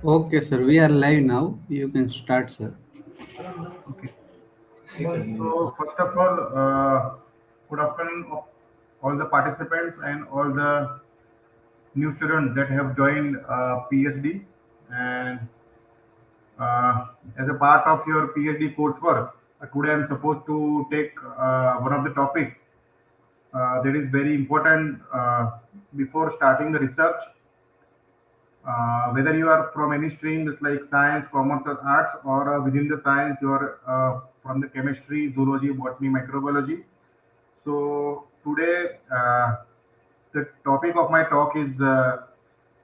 Okay, sir. We are live now. You can start, sir. Okay. So first of all, good afternoon of all the participants and all the new students that have joined PhD. And as a part of your PhD coursework, today I'm supposed to take one of the topic that is very important before starting the research. Whether you are from any streams like science, commerce, or arts, or within the science, you are from the chemistry, zoology, botany, microbiology. So today, the topic of my talk is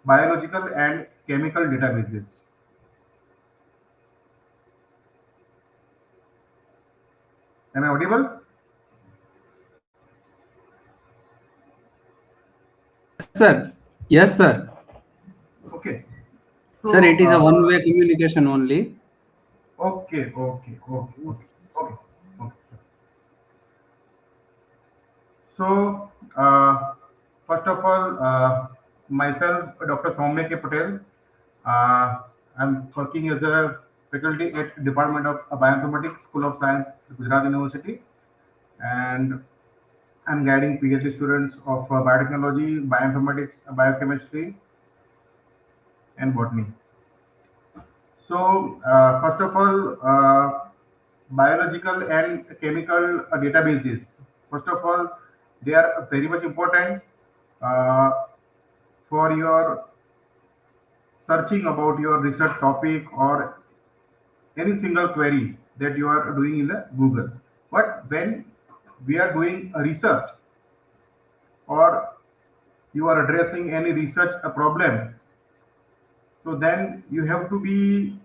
biological and chemical databases. Am I audible? Yes, sir. Yes, sir. Okay. Sir, So, it is a one-way communication only. okay. Okay. So, first of all, myself, Dr. Soumya K. Patel, uh, I'm working as a faculty at Department of Bioinformatics, School of Science, Gujarat University, and I'm guiding PhD students of biotechnology, bioinformatics, biochemistry, and botany. So, first of all, biological and chemical databases. First of all, they are very much important uh, for your searching about your research topic or any single query that you are doing in the Google. But when we are doing a research or you are addressing any research a problem, so then you have to be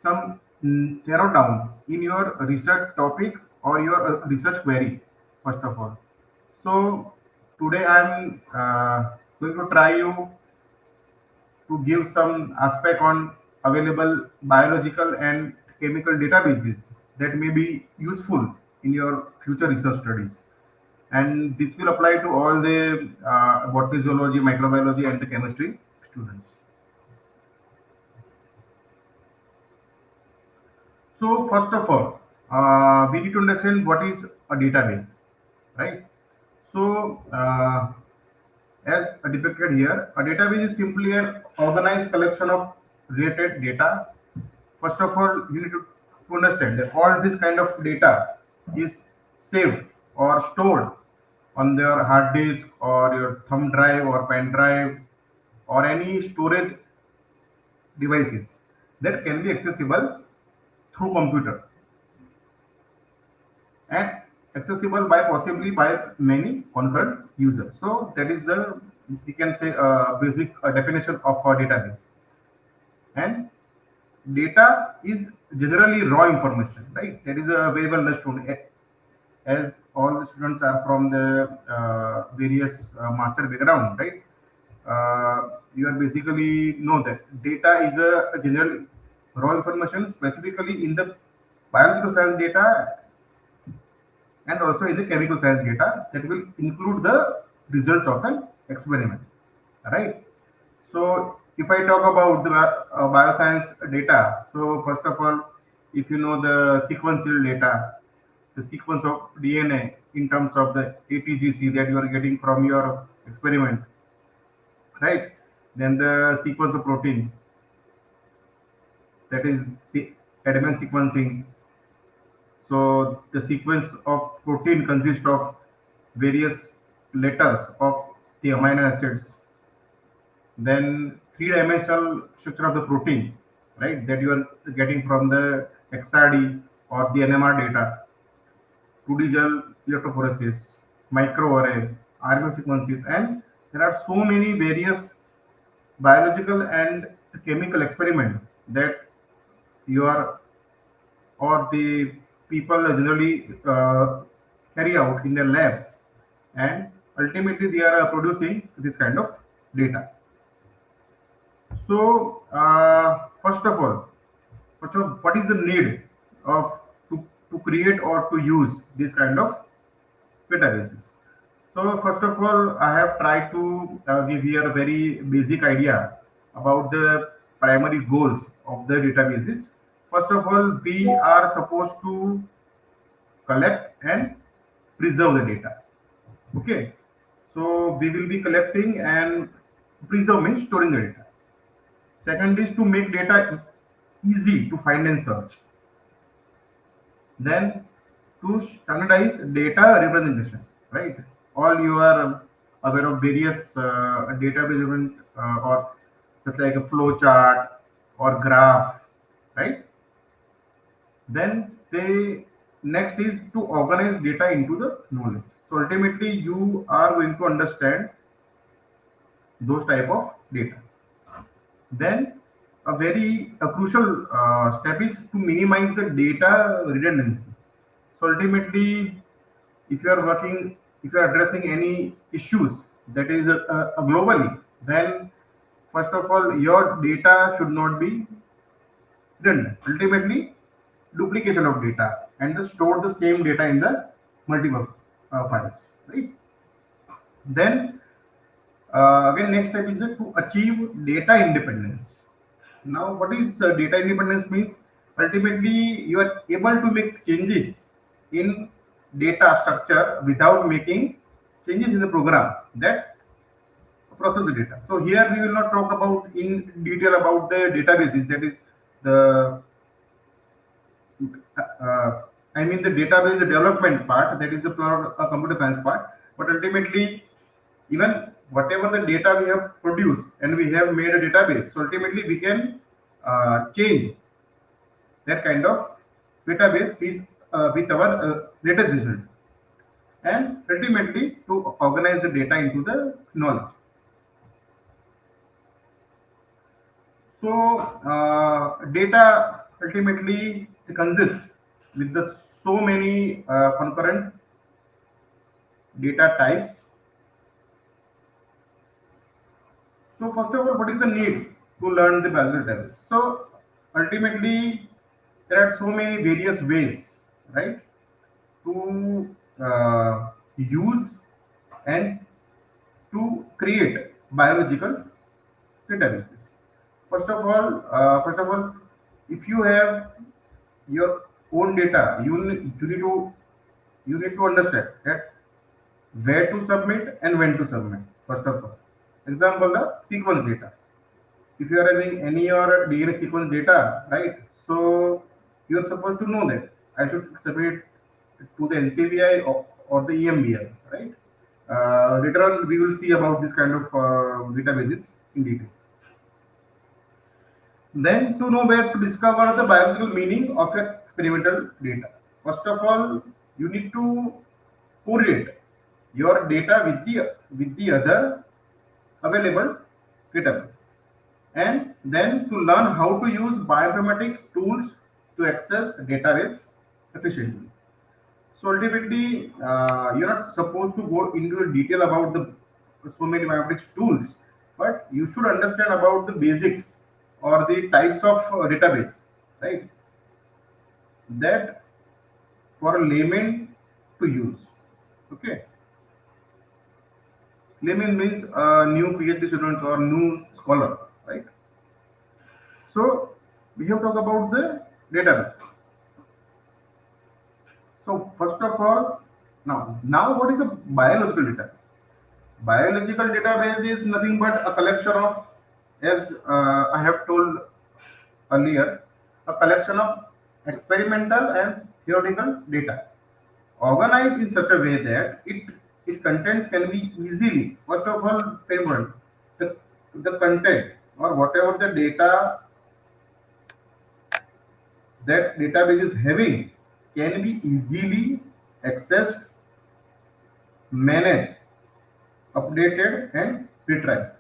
some narrow down in your research topic or your research query first of all. So today I'm going to try you to give some aspect on available biological and chemical databases that may be useful in your future research studies, and this will apply to all the botany, zoology, microbiology, and the chemistry students. So first of all, we need to understand what is a database, right? So as depicted here, a database is simply an organized collection of related data. First of all, you need to understand that all this kind of data is saved or stored on your hard disk or your thumb drive or pen drive or any storage devices that can be accessible through computer and accessible by possibly by many concurrent users. So that is the, we can say, basic definition of a database. And data is generally raw information, right? That is a very well understood. As all the students are from the various master background, right? You are basically know that data is a general raw information, specifically in the biological science data and also in the chemical science data that will include the results of an experiment, right? So if I talk about the bioscience data, so first of all, if you know the sequential data, the sequence of DNA in terms of the ATGC that you are getting from your experiment, right? Then the sequence of protein, that is the adamant sequencing. So the sequence of protein consists of various letters of the amino acids. Then three-dimensional structure of the protein, right? That you are getting from the XRD or the NMR data. 2D gel electrophoresis, microarray, RNA sequences, and there are so many various biological and chemical experiment that you are or the people generally carry out in their labs, and ultimately they are producing this kind of data. So first of all, what is the need of to create or to use this kind of databases? So first of all, I have tried to give here a very basic idea about the primary goals of the databases. First of all, we are supposed to collect and preserve the data. Okay, so we will be collecting and preserve means storing the data. Second is to make data easy to find and search. Then to standardize data representation, right? All you are aware of various data representation or just like a flow chart or graph, right? Then they next is to organize data into the knowledge. So ultimately you are going to understand those type of data. Then a crucial step is to minimize the data redundancy. So ultimately, if you are working, if you are addressing any issues that is globally, then first of all, your data should not be redundant. Ultimately, duplication of data and just store the same data in the multiple files, right? Then again, next step is to achieve data independence. Now, what is data independence means? Ultimately, you are able to make changes in data structure without making changes in the program that process the data. So here we will not talk about in detail about the databases. That is the I mean the database development part. That is the pure computer science part. But ultimately, even whatever the data we have produced and we have made a database, so ultimately we can change that kind of database is with our latest result and ultimately to organize the data into the knowledge. So data ultimately consists with the so many concurrent data types. So first of all, what is the need to learn the biological database? So ultimately, there are so many various ways, right, to use and to create biological databases. First of all, if you have your own data, you need to understand that where to submit and when to submit. First of all, example the sequence data. If you are having any your DNA sequence data, right? So you are supposed to know that I should submit to the NCBI or the EMBL, right? Later on, we will see about this kind of databases in detail. Then to know where to discover the biological meaning of your experimental data. First of all, you need to correlate your data with the other available database, and then to learn how to use bioinformatics tools to access database efficiently. So ultimately, you're not supposed to go into the detail about the so many bioinformatics tools, but you should understand about the basics or the types of database, right? That for a layman to use. Okay, layman means new PhD student or new scholar, right? So we have talked about the database. So first of all, now what is a biological database? Biological database is nothing but a collection of, as I have told earlier, a collection of experimental and theoretical data organized in such a way that it contents can be easily, first of all, pinpoint the, the content or whatever the data that database is having can be easily accessed, managed, updated, and retrieved.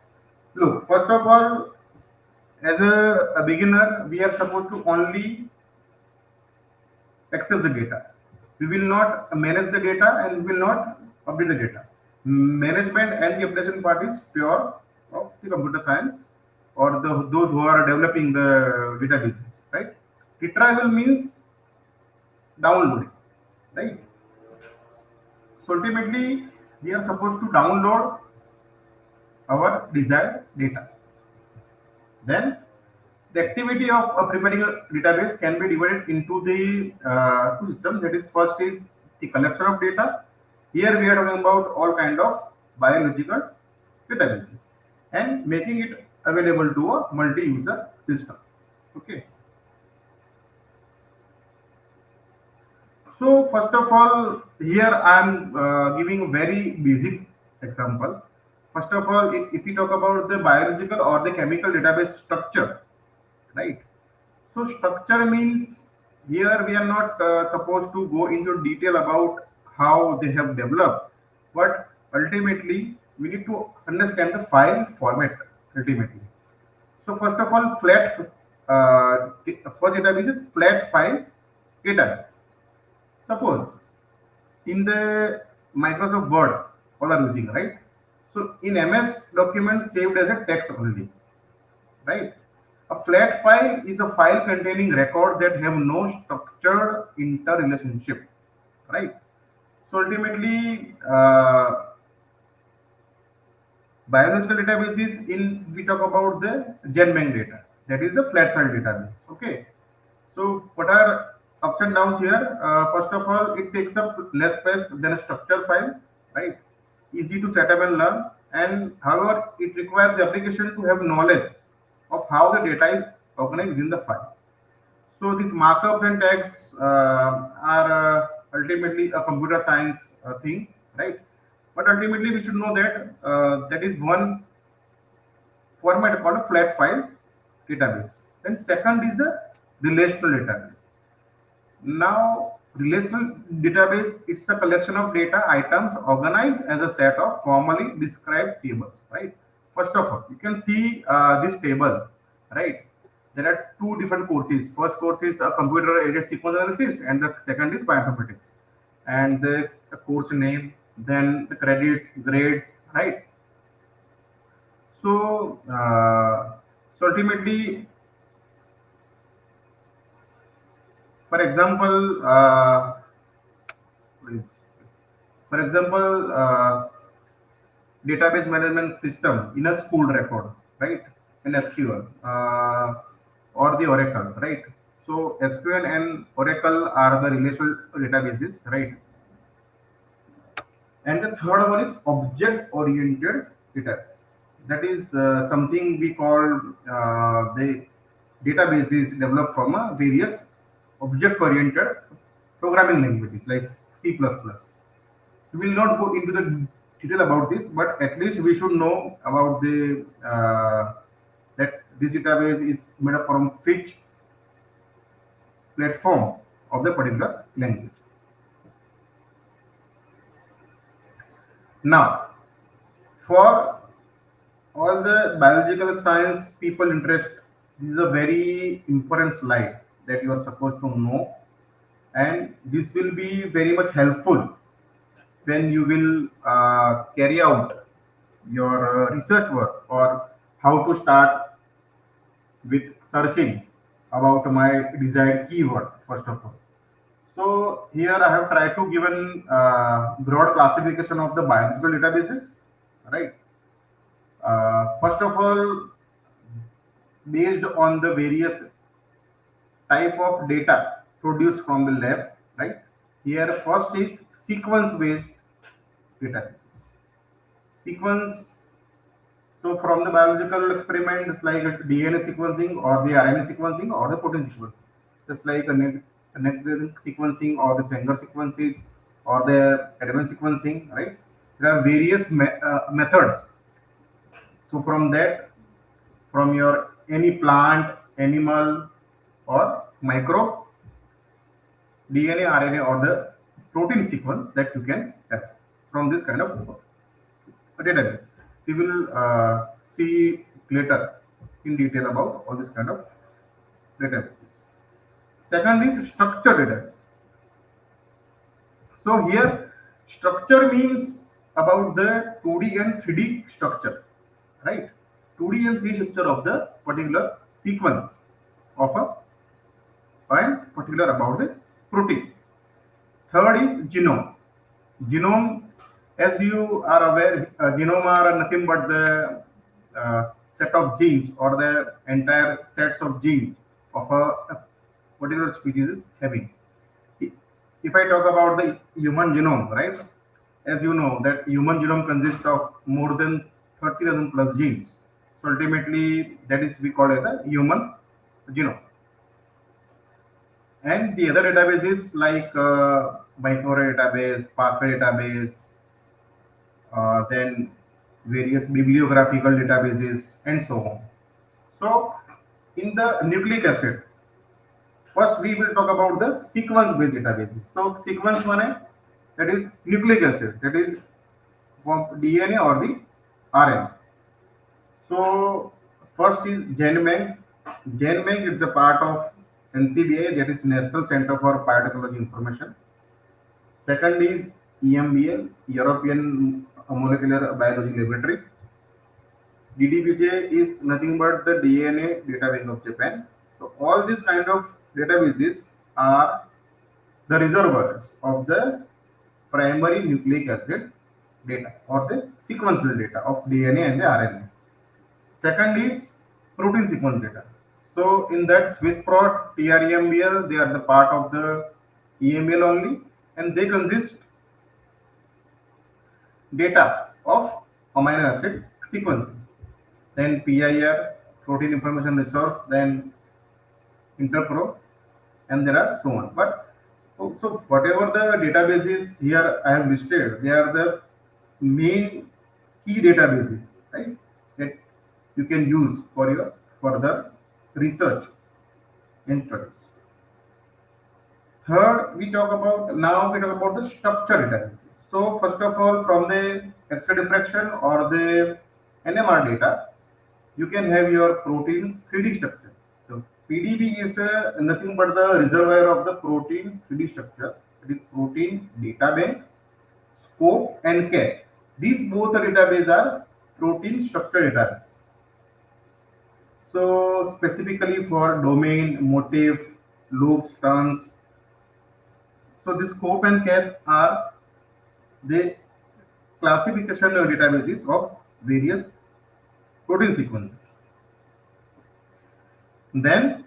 Look, first of all, as a beginner, we are supposed to only access the data. We will not manage the data and we will not update the data. Management and the updation part is pure of the computer science or those who are developing the databases, right? Retrieval means downloading, right? So ultimately, we are supposed to download our desired data. Then the activity of preparing a database can be divided into the two systems. That is, first is the collection of data. Here we are talking about all kind of biological databases and making it available to a multi-user system. Okay. So first of all, here I am giving a very basic example. First of all, if we talk about the biological or the chemical database structure, right? So structure means here we are not supposed to go into detail about how they have developed, but ultimately we need to understand the file format ultimately. So first of all, first database is flat file database. Suppose in the Microsoft Word, all are using, right? So in MS document saved as a text only, right? A flat file is a file containing records that have no structured interrelationship, right? So ultimately, biological databases in we talk about the GenBank data. That is the flat file database. Okay. So what are ups and downs here? First of all, it takes up less space than a structured file, right? Easy to set up and learn, and however, it requires the application to have knowledge of how the data is organized within the file. So these markups and tags are ultimately a computer science thing, right? But ultimately, we should know that that is one format called a flat file database. Then second is a relational database. Now, relational database, it's a collection of data items organized as a set of formally described tables, right? First of all, you can see this table, right? There are two different courses. First course is a computer-aided sequence analysis, and the second is bioinformatics. And there's a course name, then the credits, grades, right? So, so ultimately, for example, for example, database management system in a school record, right? In SQL or the Oracle, right? So SQL and Oracle are the relational databases, right? And the third one is object-oriented database. That is something we call the databases developed from various object-oriented programming languages like C++. We will not go into the detail about this, but at least we should know about the that this database is made up from which platform of the particular language. Now, for all the biological science people interest, this is a very important slide that you are supposed to know, and this will be very much helpful when you will carry out your research work or how to start with searching about my desired keyword first of all. So here I have tried to give an broad classification of the biological databases, right? First of all, based on the various type of data produced from the lab, right? Here first is sequence-based databases. Sequence. So from the biological experiments like DNA sequencing or the RNA sequencing or the protein sequencing, just like a next sequencing or the Sanger sequences or the advanced sequencing, right? There are various methods. So from that, from your any plant, animal, or microbe, DNA, RNA, or the protein sequence that you can have from this kind of database. We will see later in detail about all this kind of databases. Second is structured database. So here, structure means about the 2D and 3D structure, right? 2D and 3D structure of the particular sequence of a and particular about the protein. Third is genome. Genome, as you are aware, genome are nothing but the set of genes or the entire sets of genes of a particular species is having. If I talk about the human genome, right? As you know, that human genome consists of more than 30,000 plus genes. So ultimately, that is we call as a human genome. And the other databases like microarray database, pathway database, then various bibliographical databases, and so on. So, in the nucleic acid, first we will talk about the sequence-based databases. So, sequence one है, that is nucleic acid, that is from DNA or the RNA. So, first is GenMag. GenMag is a part of NCBI, that is National Center for Biotechnology Information. Second is EMBL, European Molecular Biology Laboratory. DDBJ is nothing but the DNA database of Japan. So all these kind of databases are the reservoirs of the primary nucleic acid data or the sequential data of DNA and the RNA. Second is protein sequence data. So in that SwissProt, TREMBL, they are the part of the EMBL only, and they consist data of amino acid sequencing. Then PIR, protein information resource, then Interpro, and there are so on. But so whatever the databases here I have listed, they are the main key databases, right? That you can use for your further research and studies. Third, we talk about the structure databases. So first of all, from the X-ray diffraction or the NMR data, you can have your proteins 3D structure. So PDB is nothing but the reservoir of the protein 3D structure. It is protein data bank, scope, and care. These both databases are protein structure database. So specifically for domain, motif, loops, turns. So this scope and care are the classification databases of various protein sequences. Then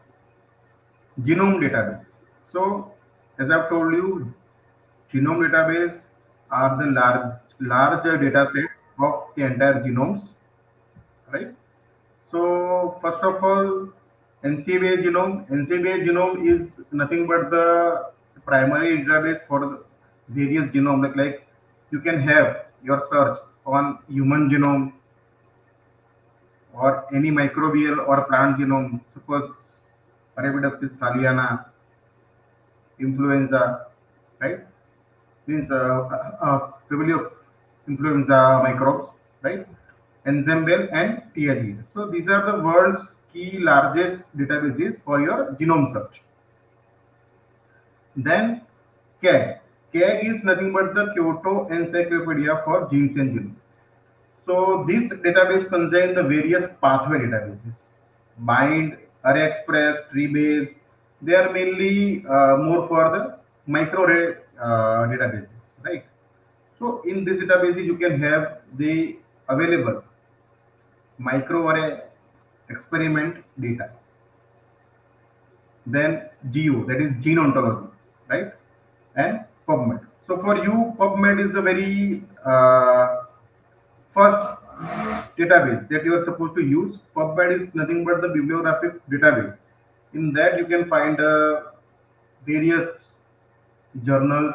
genome database. So as I've told you, genome database are the larger data sets of the entire genomes, right? So first of all, NCBI genome. NCBI genome is nothing but the primary database for the various genome. Like you can have your search on human genome or any microbial or plant genome. Suppose Arabidopsis thaliana, influenza, right? Means family of influenza microbes, right? Enzembel and TIG. So these are the world's key largest databases for your genome search. Then CAG. CAG is nothing but the Kyoto Encyclopedia for Genes and Genome. So this database contains the various pathway databases. Bind, Array Express, Treebase. They are mainly more for the microarray databases, right? So in this database, you can have the available microarray experiment data. Then GEO, that is gene ontology, right? And PubMed. So for you, PubMed is the very first database that you are supposed to use. PubMed is nothing but the bibliographic database. In that you can find various journals.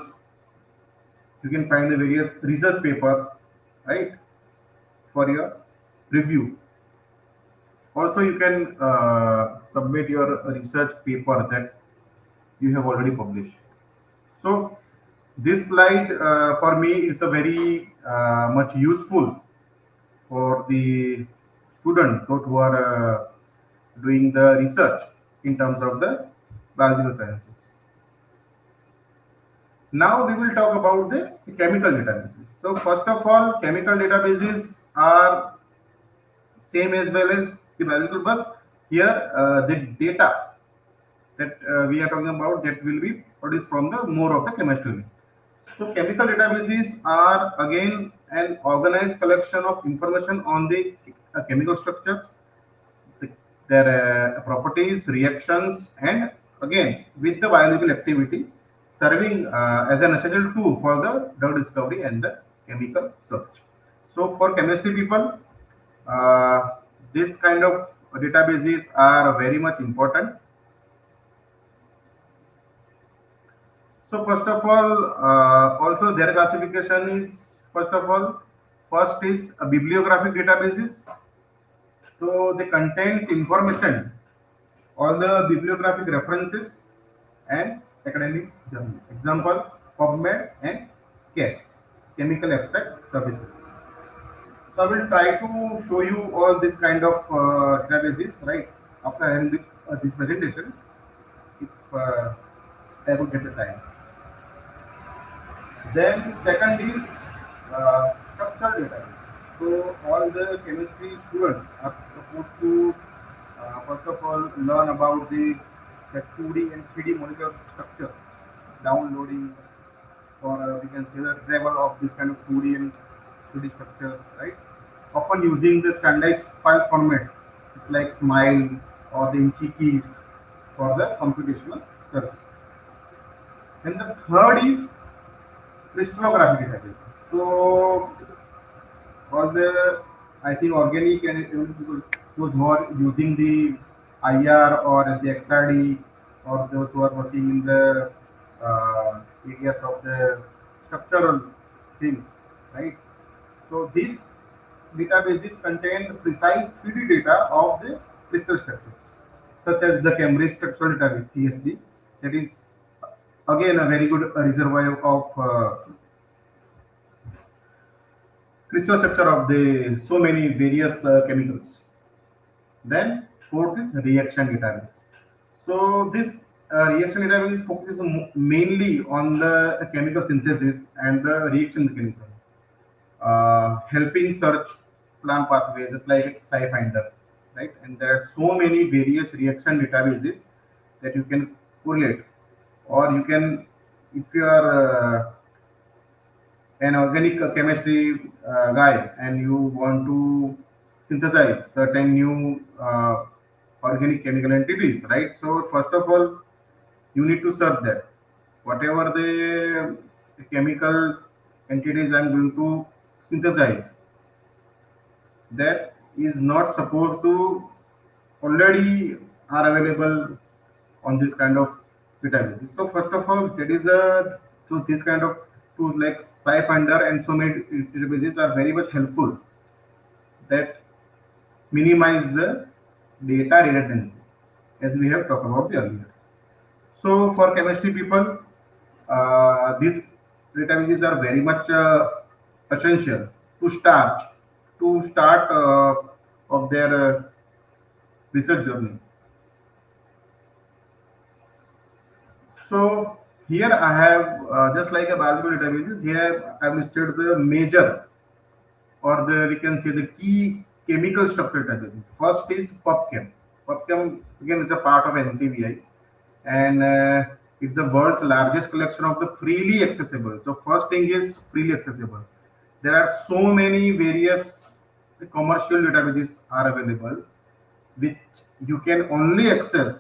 You can find the various research paper, right, for your review. Also, you can submit your research paper that you have already published. So this slide for me is a very much useful for the students who are doing the research in terms of the biological sciences. Now we will talk about the chemical databases. So first of all, chemical databases are same as well as the biological, but here the data that we are talking about that will be produced from the more of the chemistry. So chemical databases are again an organized collection of information on the chemical structure, their properties, reactions, and again with the biological activity, serving as an essential tool for the drug discovery and the chemical search. So for chemistry people, uh, this kind of databases are very much important. So first of all, also their classification is, first of all, first is a bibliographic databases. So they contain information, all the bibliographic references and academic journal. Example, PubMed and CAS, Chemical Abstract Services. So I will try to show you all this kind of databases, right? After having this presentation, if I would get the time. Then second is structural database. So all the chemistry students are supposed to first of all learn about the 2D and 3D molecular structures, downloading, or we can say the travel of this kind of 2D and 3D structures, right? Often using the standardized file format, it's like SMILE or the INCHI keys for the computational search. And the third is crystallographic database. So all the, I think, organic and those who are using the IR or the XRD, or those who are working in the areas of the structural things, right? So these databases contain precise 3D data of the crystal structures, such as the Cambridge Structural Database (CSD). That is again a very good reservoir of crystal structure of the so many various chemicals. Then fourth is reaction database. So this reaction database focuses mainly on the chemical synthesis and the reaction mechanism, helping search plant pathways, just like SciFinder, right? And there are so many various reaction databases that you can correlate, or you can, if you are an organic chemistry guy and you want to synthesize certain new organic chemical entities, right? So first of all, you need to search that whatever the chemical entities I'm going to synthesize, that is not supposed to already are available on this kind of databases. So first of all, that is a, so this kind of tools like SciFinder and so many databases are very much helpful, that minimize the data redundancy, as we have talked about earlier. So for chemistry people, these databases are very much essential to start of their research journey. So here I have just like a biological databases. Here I have listed the major, or the, we can say, the key chemical structure databases. First is PubChem. PubChem again is a part of NCBI, and it's the world's largest collection of the freely accessible. So first thing is freely accessible. There are so many various commercial databases are available, which you can only access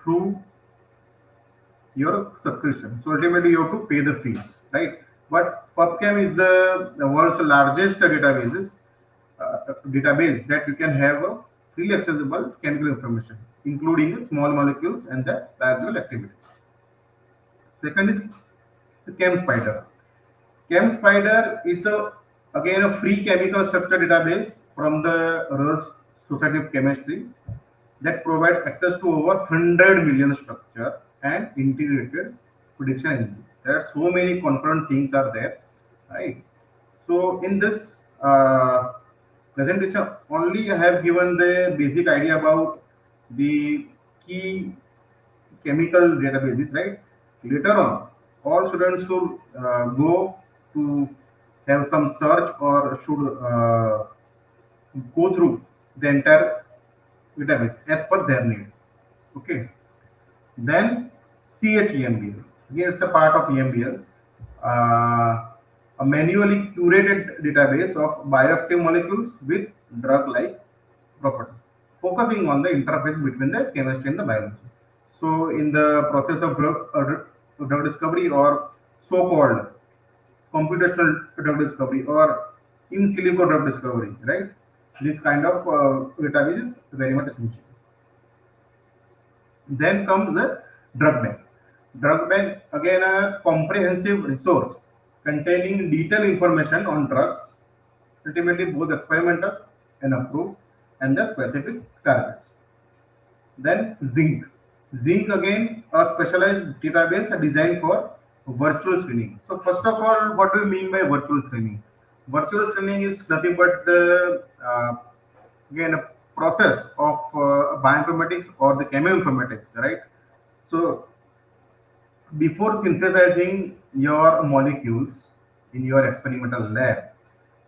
through your subscription. So ultimately you have to pay the fees, right? But PubChem is the world's largest database that you can have a freely accessible chemical information, including the small molecules and the biological activities. Second is the ChemSpider. ChemSpider is a, again, a free chemical structure database from the Royal Society of Chemistry that provides access to over 100 million structure and integrated prediction engines. There are so many concurrent things are there, right? So in this presentation, only I have given the basic idea about the key chemical databases, right? Later on, all students should go to have some search, or should go through the entire database as per their need. Okay. Then CHEMBL. Again, it's a part of EMBL, a manually curated database of bioactive molecules with drug-like properties. focusing on the interface between the chemistry and the biology. So in the process of drug discovery or so-called computational drug discovery or in silico drug discovery, right? This kind of database is very much essential. Then comes the drug bank. Drug bank, again, a comprehensive resource containing detailed information on drugs, ultimately both experimental and approved, and the specific targets. Then zinc. Zinc, again, a specialized database designed for virtual screening. So first of all, what do we mean by virtual screening? Virtual screening is nothing but the again a process of bioinformatics or the chemoinformatics, right? So before synthesizing your molecules in your experimental lab,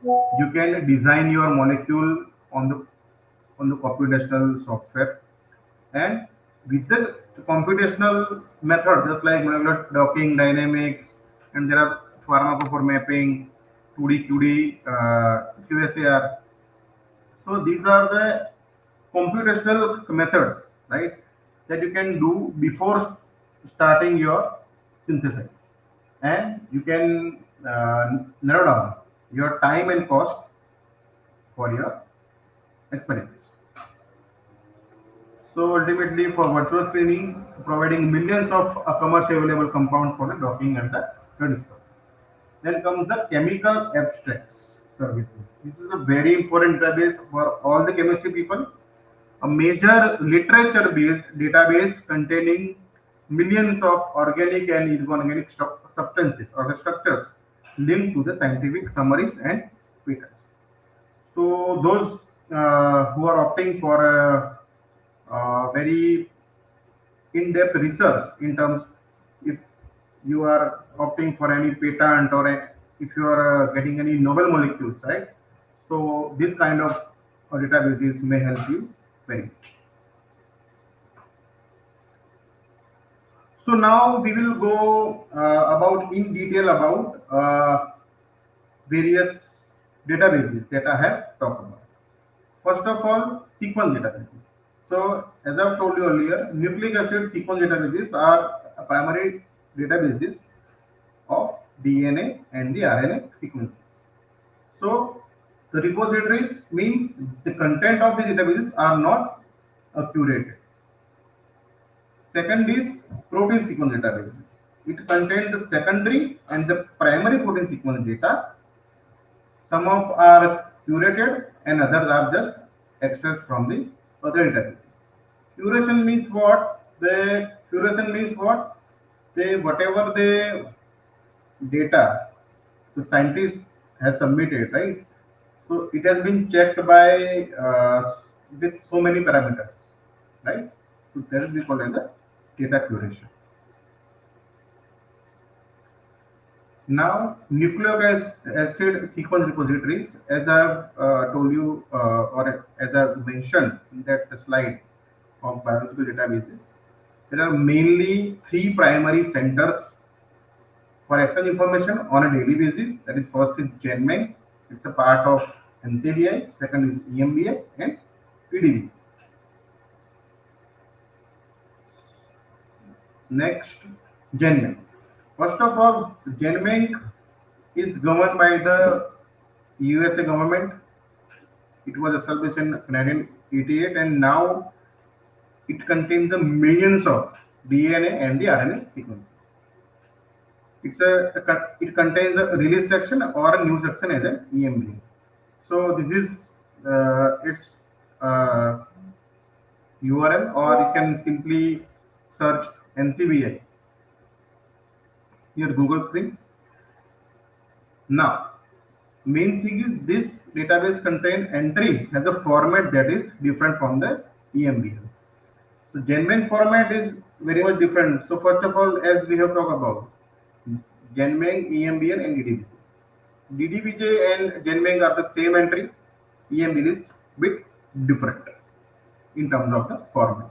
you can design your molecule on the computational software, and with the computational method, just like molecular docking, dynamics, and there are pharmacophore mapping, 2D, QD, QSAR. So these are the computational methods, right, that you can do before starting your synthesis, and you can narrow down your time and cost for your experiments. So ultimately, for virtual screening, providing millions of commercially available compounds for the docking and the drug discovery. Then comes the chemical abstracts services. This is a very important database for all the chemistry people. A major literature-based database containing millions of organic and inorganic substances or the structures linked to the scientific summaries and papers. So those who are opting for a very in-depth research in terms, if you are opting for any patent or if you are getting any novel molecules, right? So this kind of databases may help you very much. So now we will go about in detail about various databases that I have talked about. First of all, sequence databases. So as I've told you earlier, nucleic acid sequence databases are primary databases of DNA and the RNA sequences. So the repositories means the content of the databases are not curated. Second is protein sequence databases. It contains the secondary and the primary protein sequence data. Some of are curated and others are just accessed from the other databases. Curation means what? The curation means what? They whatever the data the scientist has submitted, right? So it has been checked by with so many parameters, right? So that is called as a data curation. Now, nucleic acid sequence repositories, as I've told you or as I've mentioned in that slide of biological databases, there are mainly three primary centers for exchange information on a daily basis. That is, first is GenMank, it's a part of NCBI. Second is EMBI and PDB. Next, GenMank. First of all, GenMank is governed by the USA government. It was established in 1988, and now it contains the millions of DNA and the RNA sequences. It contains a release section or a new section as an EMBA. So this is its URL, or you can simply search NCBI your Google screen. Now, main thing is this database contains entries as a format that is different from the EMBL. So GenMank format is very much different. So first of all, as we have talked about, GenMank, EMBL and DDBJ. DDBJ and GenMank are the same entry. EMBL is bit different in terms of the format.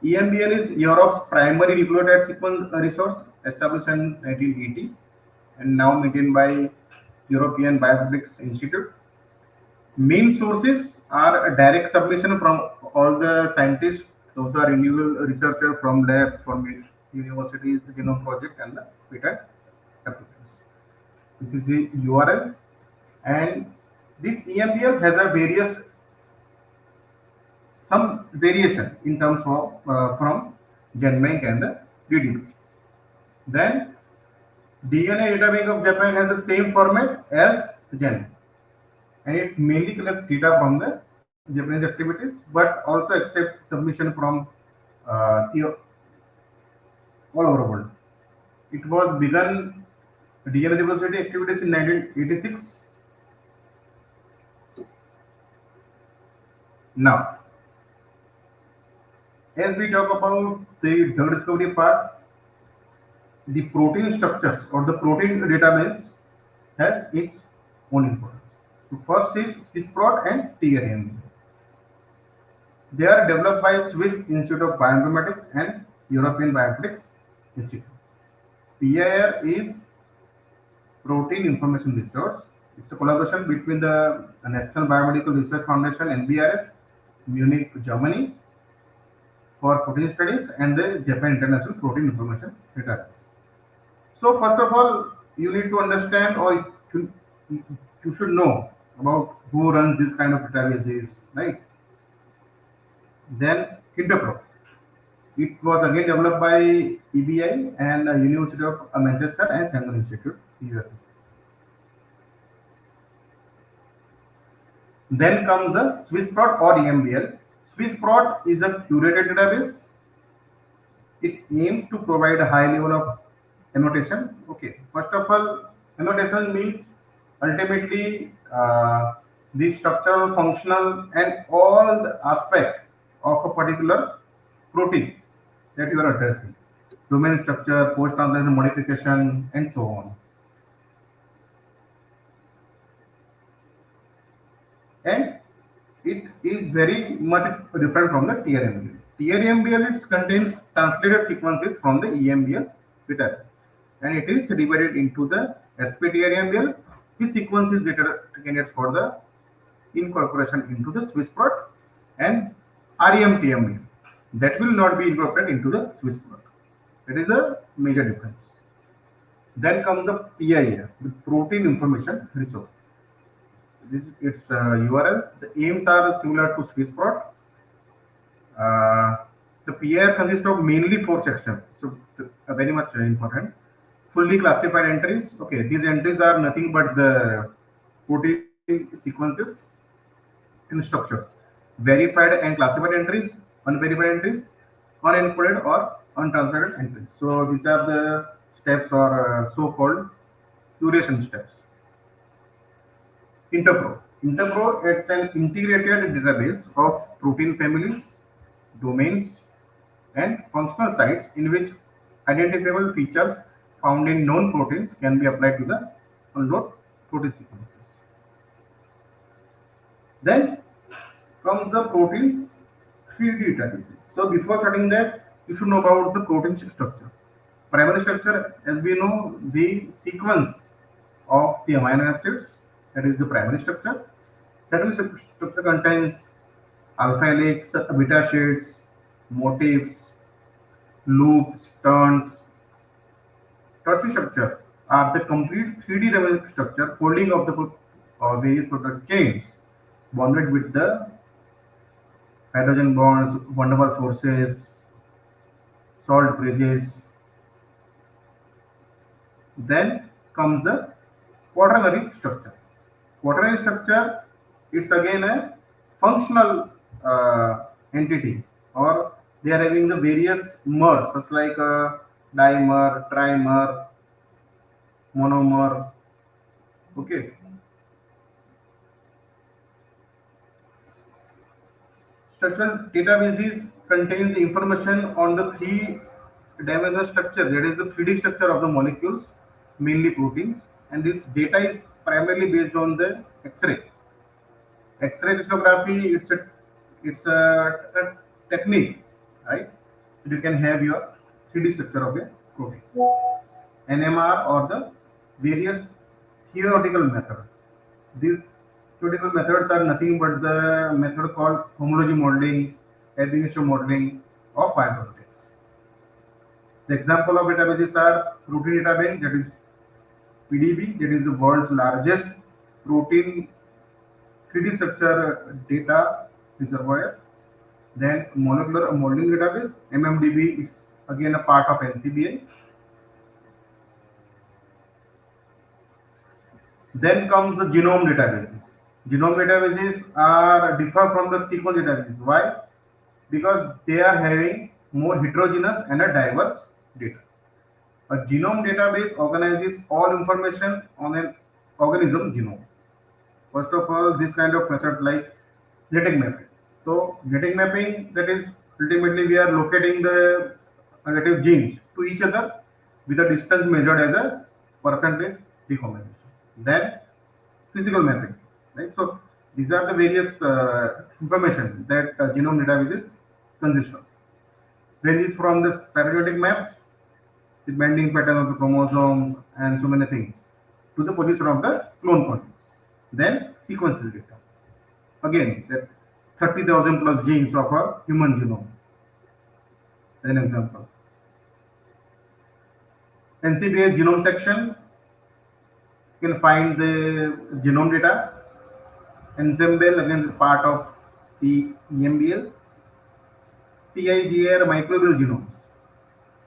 EMBL is Europe's primary nucleotide sequence resource, established in 1980 and now maintained by European Biophysics Institute. Main sources are a direct submission from all the scientists, those are individual researchers from lab, from universities, genome project, and the patent applicants. This is the URL, and this EMBL has a some variation in terms of from GenBank and the DDB. Then DNA Databank of Japan has the same format as GenBank, and it mainly collects data from the Japanese activities, but also accepts submission from all over the world. It was begun DNA repository activities in 1986. Now, as we talk about the drug discovery part, the protein structures or the protein database has its own importance. So first is SwissProt and TRM. They are developed by Swiss Institute of Bioinformatics and European Bioinformatics Institute. PIR is Protein Information Research. It's a collaboration between the National Biomedical Research Foundation (NBRF), Munich, Germany, for protein studies, and the Japan International Protein Information Database. So first of all, you need to understand, or you should know about who runs this kind of databases, right? Then Interpro. It was again developed by EBI and University of Manchester and Sanger Institute, USA. Then comes the SwissProt or EMBL. SwissProt is a curated database. It aims to provide a high level of annotation. Okay, first of all, annotation means ultimately the structural, functional, and all the aspect of a particular protein that you are addressing. Domain structure, post-translation modification, and so on. And it is very much different from the TRMBL. TRMBL contains translated sequences from the EMBL database, and it is divided into the SPTRMBL. This sequence is data candidates for the incorporation into the SwissProt, and REMTMBL that will not be incorporated into the SwissProt. That is a major difference. Then comes the PIR, the Protein Information Resource. This is its URL. The aims are similar to SwissProt. The PIR consists of mainly 4 sections, so very much important. Fully classified entries. Okay, these entries are nothing but the protein sequences in structure. Verified and classified entries, unverified entries, unencoded or untranslated entries. So these are the steps or so-called curation steps. Interpro. Interpro is an integrated database of protein families, domains, and functional sites in which identifiable features found in known proteins can be applied to the unknown protein sequences. Then comes the protein 3D databases. So before starting that, you should know about the protein structure. Primary structure, as we know, the sequence of the amino acids, that is the primary structure. Secondary structure contains alpha helix, beta sheets, motifs, loops, turns. Tertiary structure are the complete 3D level structure, folding of the various protein chains bonded with the hydrogen bonds, van der Waals forces, salt bridges. Then comes the quaternary structure. Quaternary structure, it's again a functional entity, or they are having the various mers, such like dimer, trimer, monomer. Okay. Structural databases contain the information on the 3-dimensional structure, that is the 3D structure of the molecules, mainly proteins, and this data is primarily based on the X-ray. X-ray crystallography, it's a technique, right? You can have your 3D structure of a protein. NMR or the various theoretical methods. These theoretical methods are nothing but the method called homology modeling, ab initio modeling of bioinformatics. The example of databases are protein database, that is PDB, that is the world's largest protein 3D structure data reservoir. Then molecular modeling database, MMDB, it's again a part of NCBI. Then comes the genome databases. Genome databases are differ from the sequence databases. Why? Because they are having more heterogeneous and a diverse data. A genome database organizes all information on an organism genome. First of all, this kind of method like genetic mapping. So genetic mapping, that is ultimately we are locating the relative genes to each other with a distance measured as a percentage recombination. Then physical mapping, right? So these are the various information that genome databases consist of. Ranges from the cytogenetic maps, the bending pattern of the chromosomes and so many things, to the position of the clone proteins. Then sequential data. Again, that 30,000 plus genes of a human genome. As an example. NCBI's genome section, you can find the genome data. Ensemble, again, part of the EMBL. TIGR microbial genomes.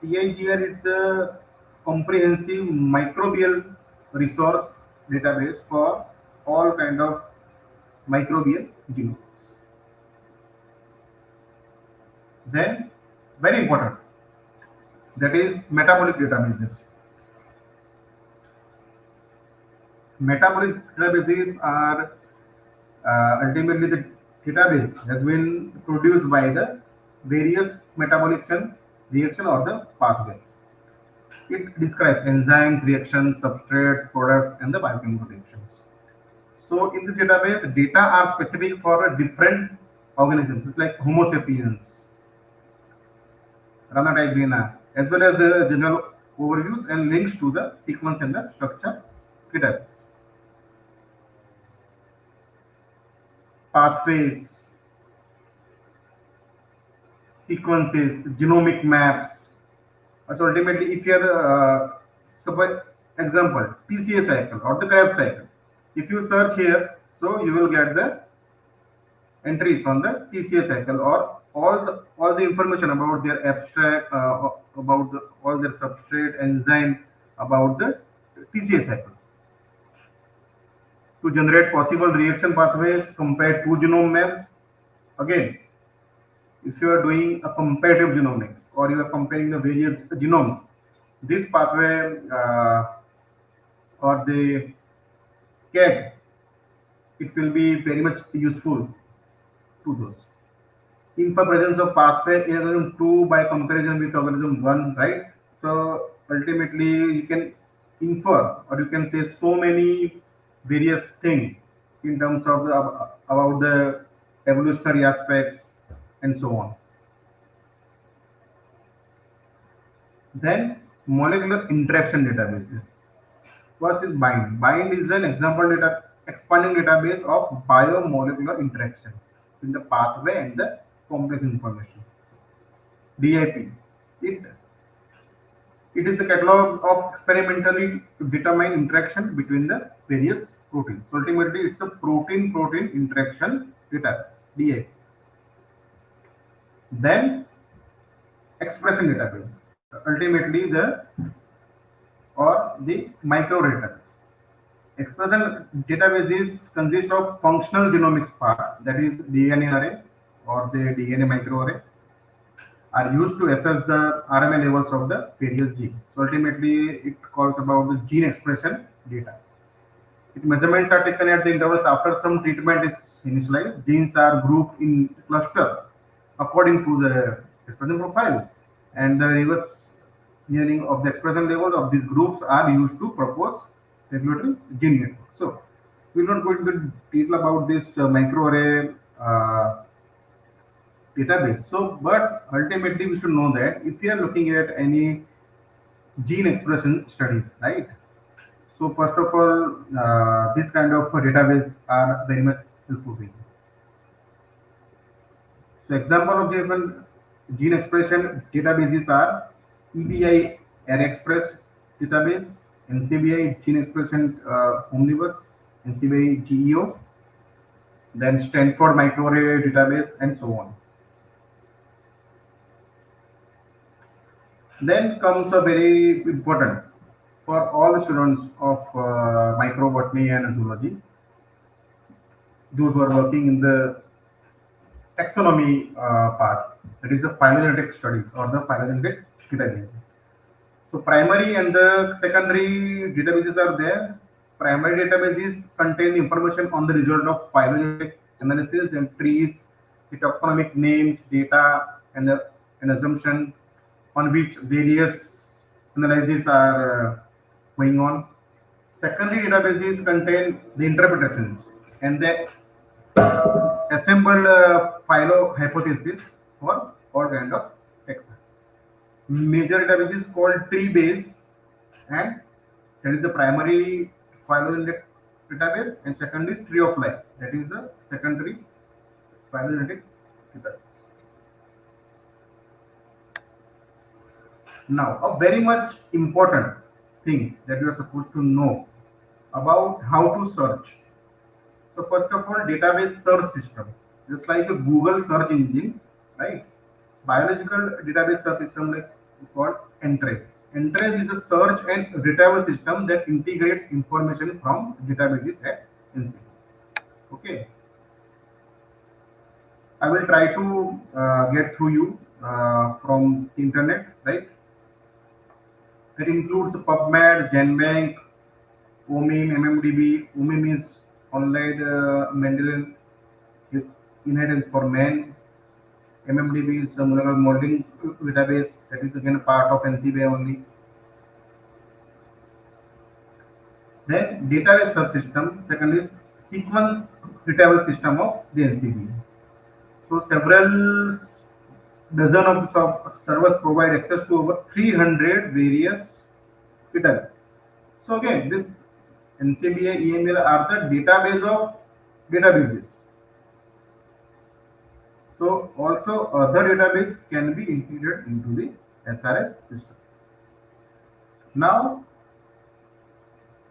TIGR, it's a comprehensive microbial resource database for all kind of microbial genomes. Then, very important, that is metabolic databases. Metabolic databases are ultimately the database has been produced by the various metabolic reaction or the pathways. It describes enzymes, reactions, substrates, products, and the biochemical reactions. So in this database, data are specific for different organisms. It's like Homo sapiens, Ranatygrena, as well as the general overviews and links to the sequence and the structure database. Pathways, sequences, genomic maps. So ultimately, if you are, example, TCA cycle or the Krebs cycle, if you search here, so you will get the entries on the TCA cycle or all the information about their abstract, about all their substrate, enzyme, about the TCA cycle. To generate possible reaction pathways, compare two genome maps. Again, if you are doing a comparative genomics or you are comparing the various genomes, this pathway or the CAG, it will be very much useful to those. Infer presence of pathway in organism 2 by comparison with organism 1, right? So ultimately you can infer or you can say so many various things in terms of about the evolutionary aspects and so on. Then molecular interaction databases. What is BIND? BIND is an example data expanding database of biomolecular interaction in the pathway and the complex information. DIP. It is a catalog of experimentally determined interaction between the various proteins. So ultimately, it's a protein-protein interaction database, DIP. Then expression database. Ultimately, the micro database. Expression databases consist of functional genomics part, that is DNA array or the DNA microarray, are used to assess the RNA levels of the various genes. So ultimately, it calls about the gene expression data. Measurements are taken at the intervals after some treatment is initialized. Genes are grouped in cluster according to the expression profile, and the reverse engineering of the expression levels of these groups are used to propose regulatory gene network. So we will not go into detail about this microarray database. So, but ultimately we should know that if you are looking at any gene expression studies, right? So first of all, this kind of database are very much helpful. So example of given gene expression databases are EBI Array Express database, NCBI Gene Expression Omnibus, NCBI GEO, then Stanford Microarray database, and so on. Then comes a very important for all the students of microbotany and zoology, those who are working in the taxonomy part, that is the phylogenetic studies or the phylogenetic databases. So primary and the secondary databases are there. Primary databases contain information on the result of phylogenetic analysis and trees, the taxonomic names, data, and an assumption on which various analyses are going on. Secondary databases contain the interpretations and the assembled philo hypothesis for all kind of taxa. Major database is called tree base, and that is the primary phylogenetic database, and second is tree of life, that is the secondary phylogenetic database. Now a very much important thing that you are supposed to know about how to search. So first of all, database search system, just like a Google search engine, right? Biological database search system like called Entrace. Entrace is a search and retrieval system that integrates information from databases at NCB. Okay, I will try to get through you from the internet, right? It includes PubMed, GenBank, OMIM, MMDB. OMIM is Online Mendelian Inheritance for Men. MMDB is a molecular modeling database that is again a part of NCBI only. Then database search system, second is sequence retrieval system of the NCBI. So several dozen of the servers provide access to over 300 various databases. So again, this NCBI EML are the database of databases. So also other database can be integrated into the SRS system. Now,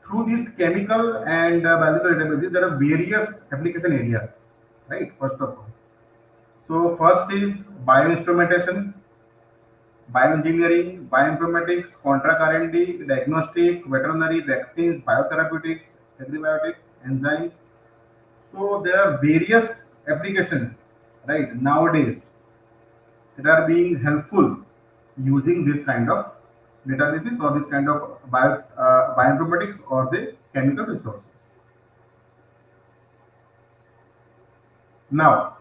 through these chemical and biological databases, there are various application areas, right? First of all, so first is bioinstrumentation, bioengineering, bioinformatics, contract R&D, diagnostic, veterinary, vaccines, biotherapeutics, agribiotics, enzymes. So there are various applications, right, nowadays that are being helpful using this kind of databases or this kind of bioinformatics or the chemical resources. Now,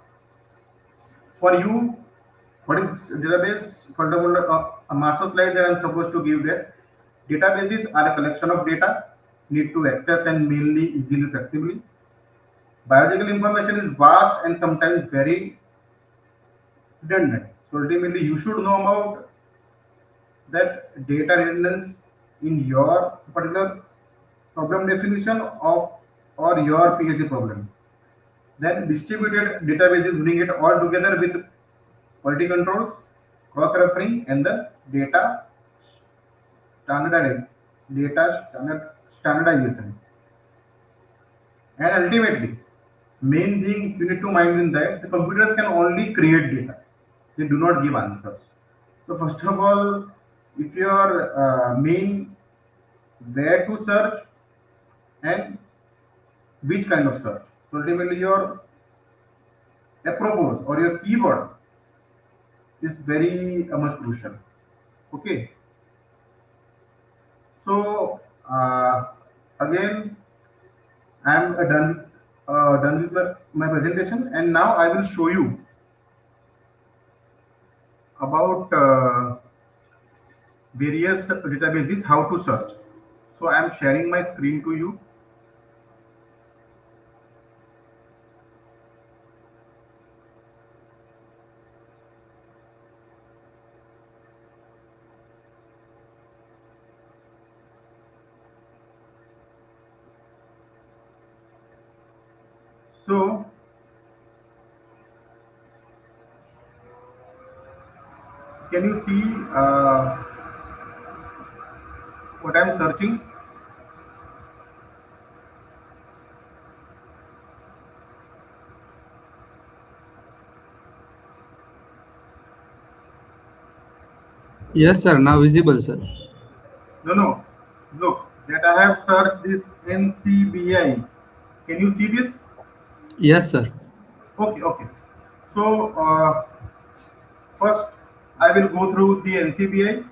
for you, what is database? For example, a master slide that I'm supposed to give there. Databases are a collection of data need to access and mainly easily flexibly. Biological information is vast and sometimes very redundant. So ultimately, you should know about that data redundancy in your particular problem definition of or your PhD problem. Then distributed databases bring it all together with quality controls, cross-referencing, and the standardization. Standardization. And ultimately, main thing you need to mind in that the computers can only create data. They do not give answers. So first of all, if your main where to search and which kind of search. So ultimately your apropos or your keyword is very much crucial. Okay. So again, I am done with my presentation, and now I will show you about various databases how to search. So I am sharing my screen to you. So can you see what I'm searching? Yes, sir. Now visible, sir. No, no. Look, that I have searched this NCBI. Can you see this? Yes, sir. Okay, okay. So first, I will go through the NCBI.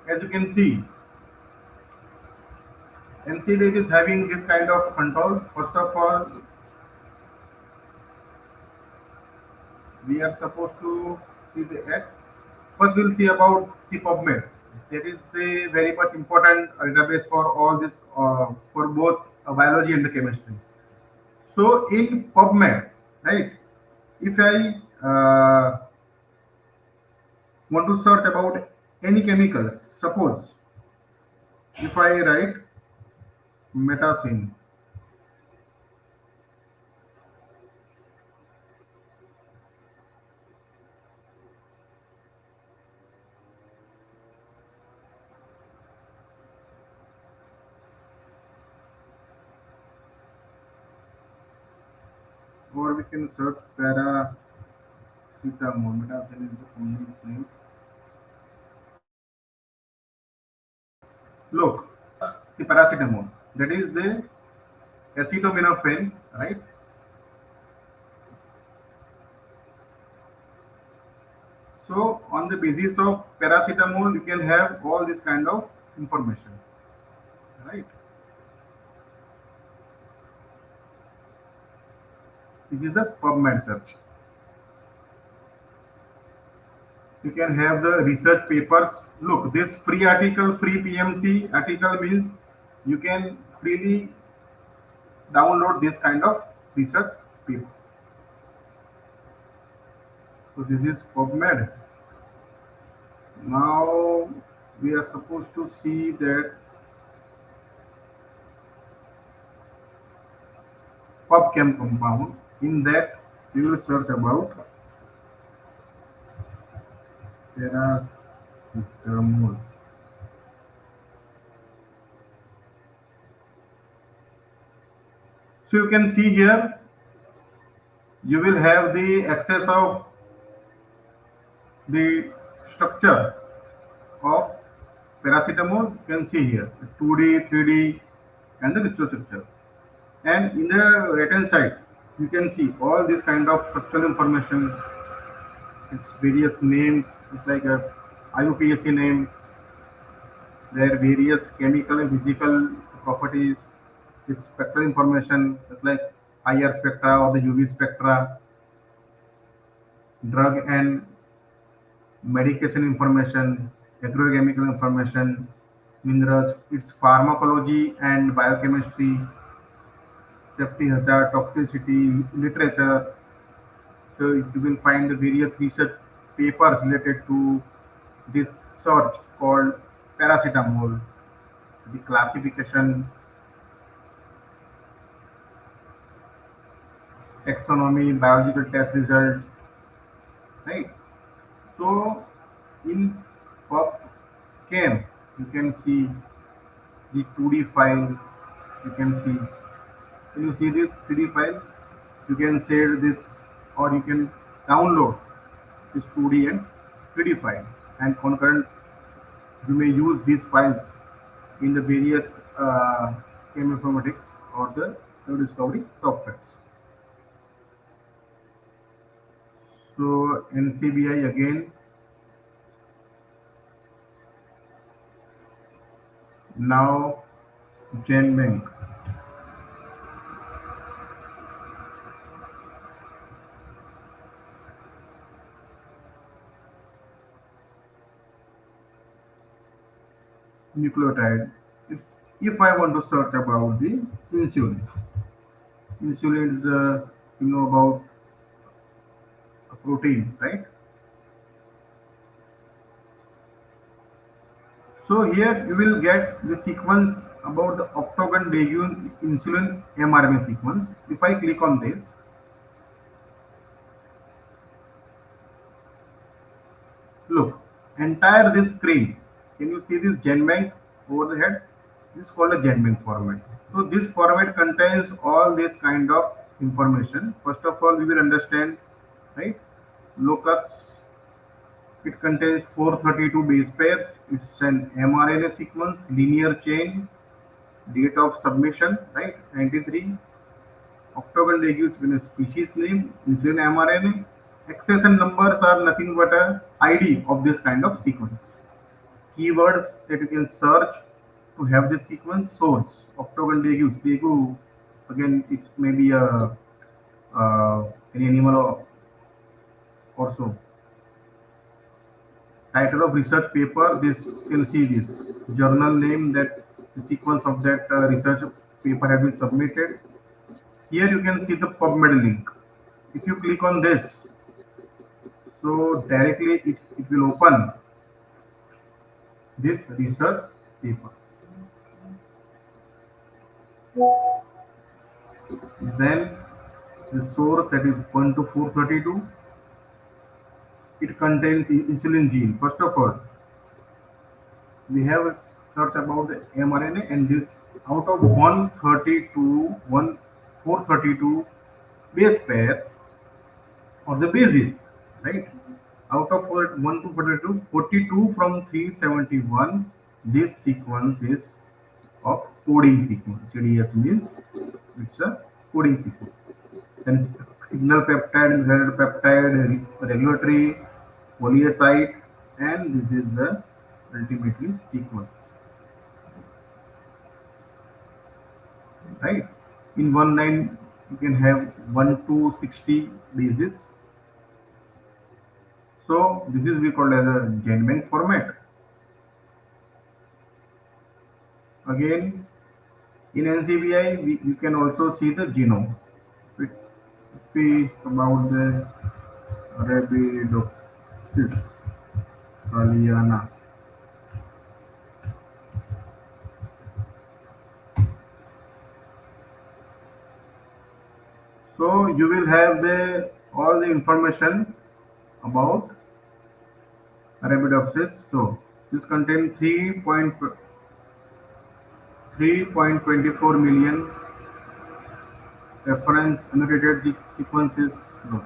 As you can see, NCBI is having this kind of control. First of all, we are supposed to see the ad. First, we'll see about the PubMed. That is the very much important database for all this, for both biology and the chemistry. So in PubMed, right? If I want to search about any chemicals, suppose if I write metacin, or we can search paracetamol. Metacin is the complete name. Look, the paracetamol. That is the acetaminophen, right? So on the basis of paracetamol, you can have all this kind of information, right? This is a PubMed search. You can have the research papers. Look, this free article, free PMC article means you can freely download this kind of research paper. So this is PubMed. Now we are supposed to see that PubChem compound. In that, we will search about paracetamol. So you can see here, you will have the access of the structure of paracetamol. You can see here 2D, 3D, and the crystal structure. And in the right hand side, you can see all this kind of structural information. Its various names. It's like a IUPAC name. There are various chemical and physical properties. This spectral information is like IR spectra or the UV spectra, drug and medication information, agrochemical information, minerals, its pharmacology and biochemistry, safety hazard, toxicity, literature. So you will find the various research papers related to this search called paracetamol, the classification, taxonomy, biological test result, right? So in PubChem, you can see the 2D file. You can see. When you see this 3D file, you can save this, or you can download this 2D and 3D file, and concurrent you may use these files in the various cheminformatics or the drug discovery softwares. So NCBI again. Now GenBank. Nucleotide. If I want to search about the insulin, insulin is you know about a protein, right? So here you will get the sequence about the octagon Daegun insulin mRNA sequence. If I click on this, entire this screen. Can you see this GenBank over the head? This is called a GenBank format. So this format contains all this kind of information. First of all, we will understand, right? Locus, it contains 432 base pairs. It's an mRNA sequence, linear chain, date of submission, right? 93. Octagon they gives when a species name, insulin mRNA. Accession numbers are nothing but a ID of this kind of sequence. Keywords that you can search to have this sequence. Source, octagon they gives. They go again. It may be a any animal or so. Title of research paper. This you can see this journal name, that the sequence of that research paper have been submitted. Here you can see the PubMed link. If you click on this, so directly it will open this research paper. Then the source, that is 1 to 432. It contains insulin gene. First of all, we have a search about the mRNA, and this out of 432 base pairs or the bases, right? Out of 1 to 42, 42 from 371, this sequence is of coding sequence. CDS means it's a coding sequence. Then signal peptide, inherited peptide, regulatory, polyacide, and this is the ultimately sequence. Right? In one line, you can have 1 to 60 bases. So this is we call as a GenBank format. Again, in NCBI, you can also see the genome. It speak about the Arabidopsis thaliana. So you will have all the information about Arabidopsis. So this contains 3.24 million reference annotated sequences. No.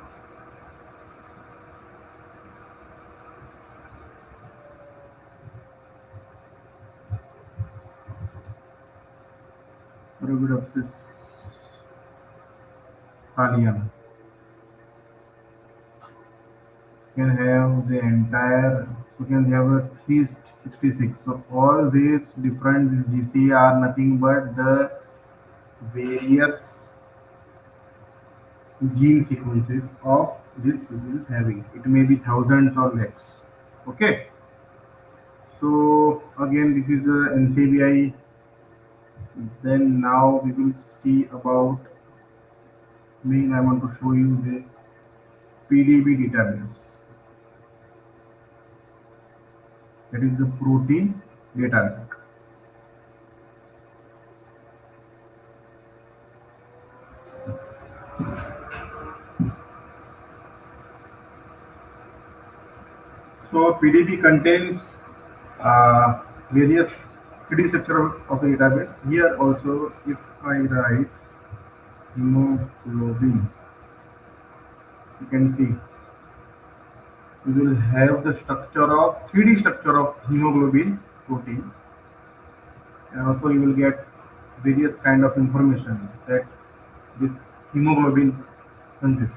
Arabidopsis thaliana. You can have the entire, you can have a 366. So all these different, this GC are nothing but the various gene sequences of this species having. It may be thousands or lakhs. Okay. So again, this is a NCBI. Then now we will see about main. I want to show you the PDB database. That is the protein data bank. So PDB contains various 3D structure of the database. Here also, if I write hemoglobin, you can see we will have the structure of 3D structure of hemoglobin protein, and also you will get various kind of information that this hemoglobin consists.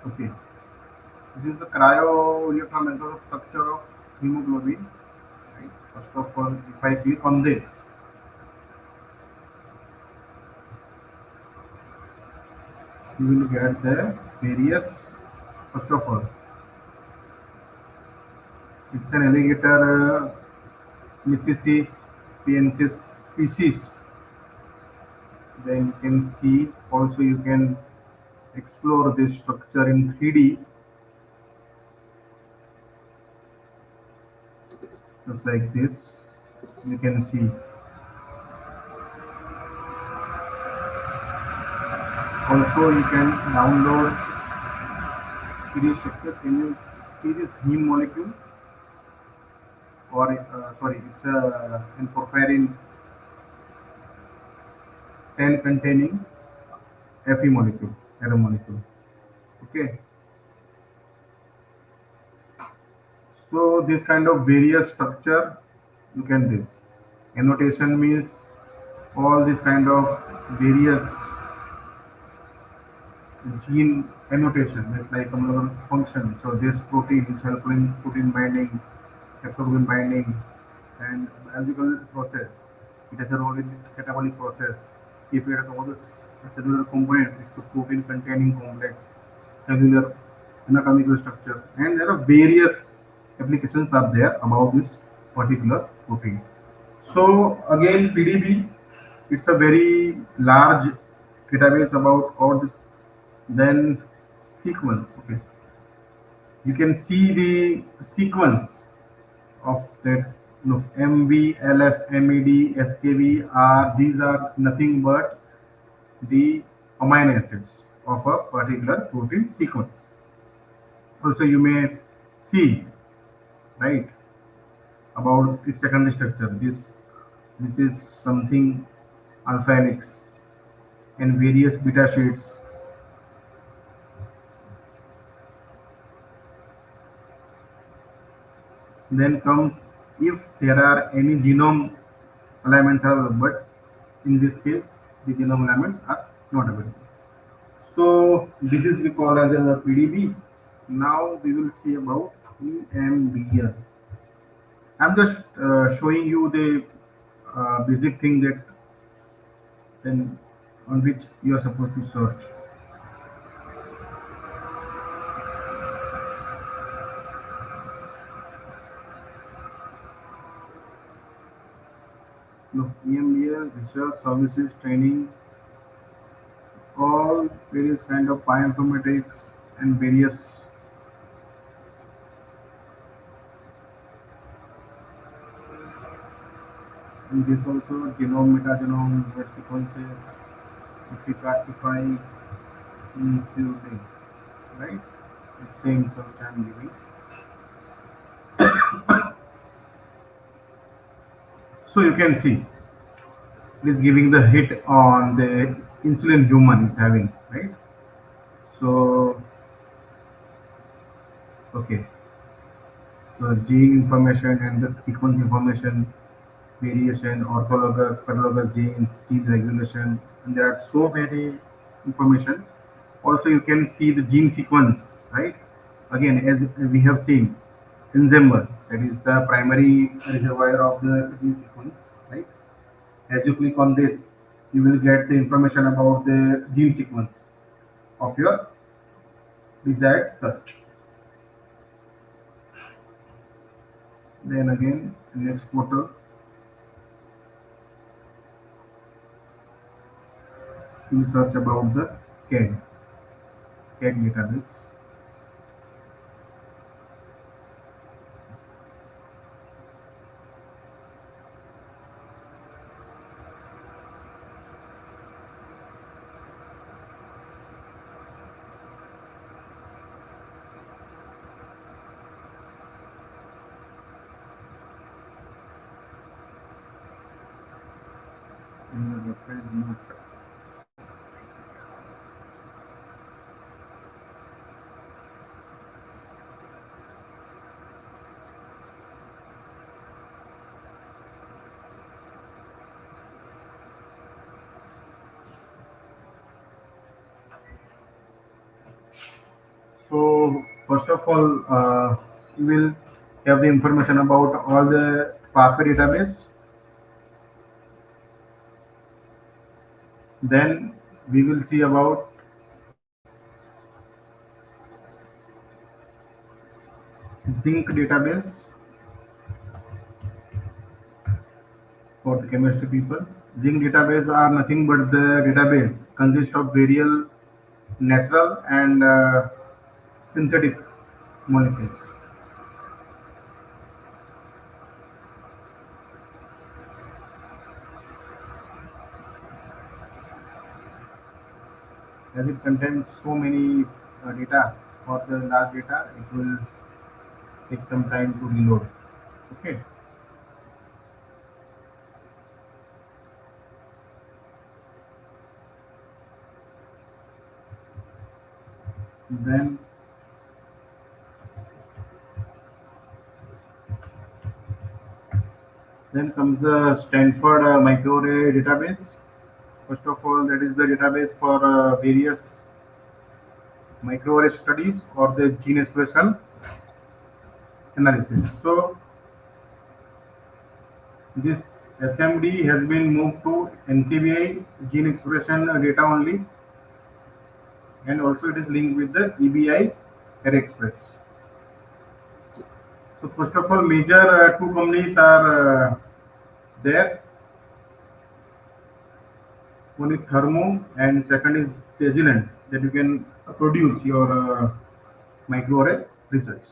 Okay, this is the cryo-electron microscope structure of hemoglobin. Right? First of all, if I click on this, you will get the various. First of all, it's an alligator Mississippiensis species. Then you can see also you can explore this structure in 3D, just like this. You can see also you can download 3D structure. Can you see this heme molecule, or sorry, it's an porphyrin 10 containing Fe molecule, arrow molecule. Okay, so this kind of various structure you can this. Annotation means all this kind of various gene annotation. It's like a function. So this protein is helping protein binding, hemoglobin binding, and biological process. It has a role in catabolic process. If you talk about the cellular component, it's a protein containing complex, cellular anatomical structure, and there are various applications are there about this particular protein. So again, PDB, it's a very large database about all this. Then sequence. Okay, you can see the sequence of that. Look, MV, LS, MED, SKB are these are nothing but the amino acids of a particular protein sequence. Also, you may see right about its secondary structure. This is something alpha helix and various beta sheets. Then comes if there are any genome alignments are available, but in this case the genome alignments are not available. So this is we call as a PDB. Now we will see about EMBL. I'm just showing you the basic thing that then on which you are supposed to search. Look, EMBL, research services, training, all various kind of bioinformatics and various. And this also genome, metagenome, where sequences, if we classify including, right? The same search I'm giving. So you can see it is giving the hit on the insulin human is having, right? So okay, so gene information and the sequence information, variation, orthologous, heterologous genes, gene regulation, and there are so many information. Also, you can see the gene sequence, right? Again, as we have seen, Enzymber, that is the primary reservoir of the gene sequence, right? As you click on this, you will get the information about the gene sequence of your desired search. Then again, next portal, you search about the CAG database. In the reference note. So first of all, we will have the information about all the pathway database. Then we will see about zinc database for the chemistry people. Zinc database are nothing but the database consists of various natural and synthetic molecules. As it contains so many data for the large data, it will take some time to reload. Okay. Then comes the Stanford microarray database. First of all, that is the database for various microarray studies or the gene expression analysis. So this SMD has been moved to NCBI gene expression data only, and also it is linked with the EBI Array Express. So first of all, major two companies are there. One is Thermo and second is Agilent, that you can produce your microarray research.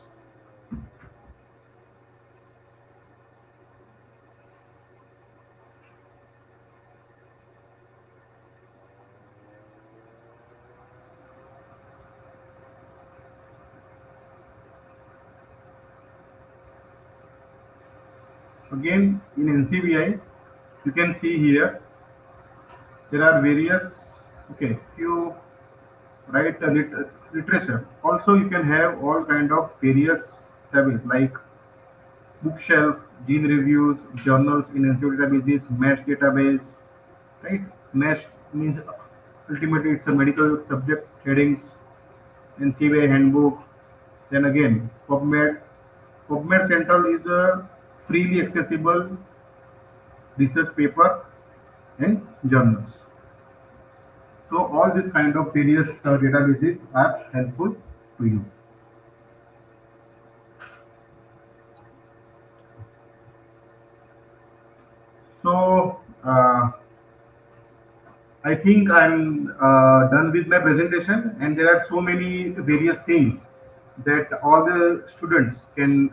Again, in NCBI, you can see here there are various, okay, if you write literature, also you can have all kind of various tables like bookshelf, gene reviews, journals in NCBI databases, MASH database, right? MASH means ultimately it's a medical subject headings, NCBI handbook. Then again, PubMed. PubMed Central is a freely accessible research paper and journals. So all these kind of various databases are helpful to you. So I think I'm done with my presentation, and there are so many various things that all the students can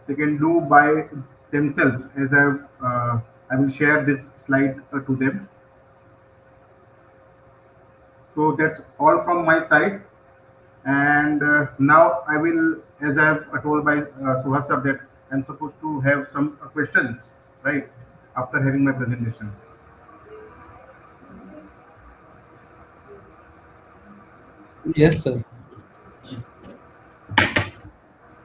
they can do by themselves. As I will share this slide to them. So that's all from my side. And now I will, as I have told by Suhas sir, that I'm supposed to have some questions, right, after having my presentation. Yes, sir.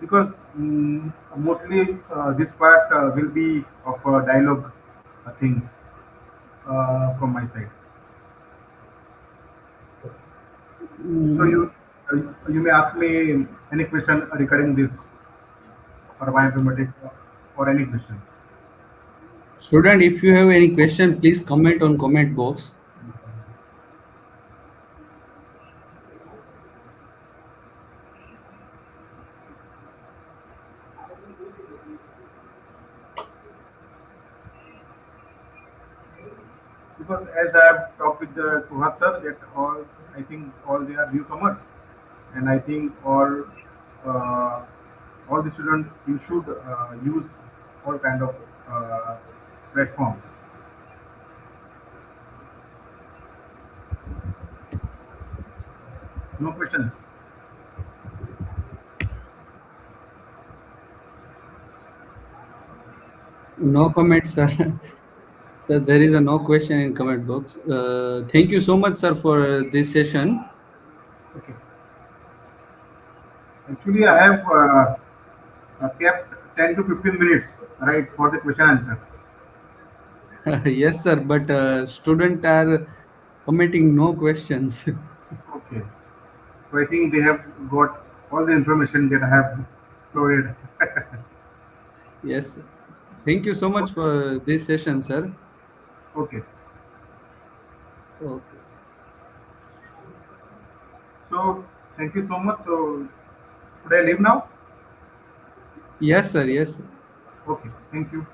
Because mostly this part will be of dialogue things from my side. So you may ask me any question regarding this or bioinformatics or any question. Student, if you have any question, please comment on comment box. Because as I have talked with the Suhas sir, that I think all they are newcomers, and I think all the students you should use all kind of platforms. No questions. No comment, sir. Sir, there is a no question in comment box. Thank you so much, sir, for this session. Okay. Actually, I have kept 10 to 15 minutes, right, for the question answers. Yes, sir, but student are commenting no questions. Okay. So I think they have got all the information that I have provided. Yes, sir. Thank you so much for this session, sir. Okay. Okay. So thank you so much. So should I leave now? Yes, sir. Yes, sir. Okay. Thank you.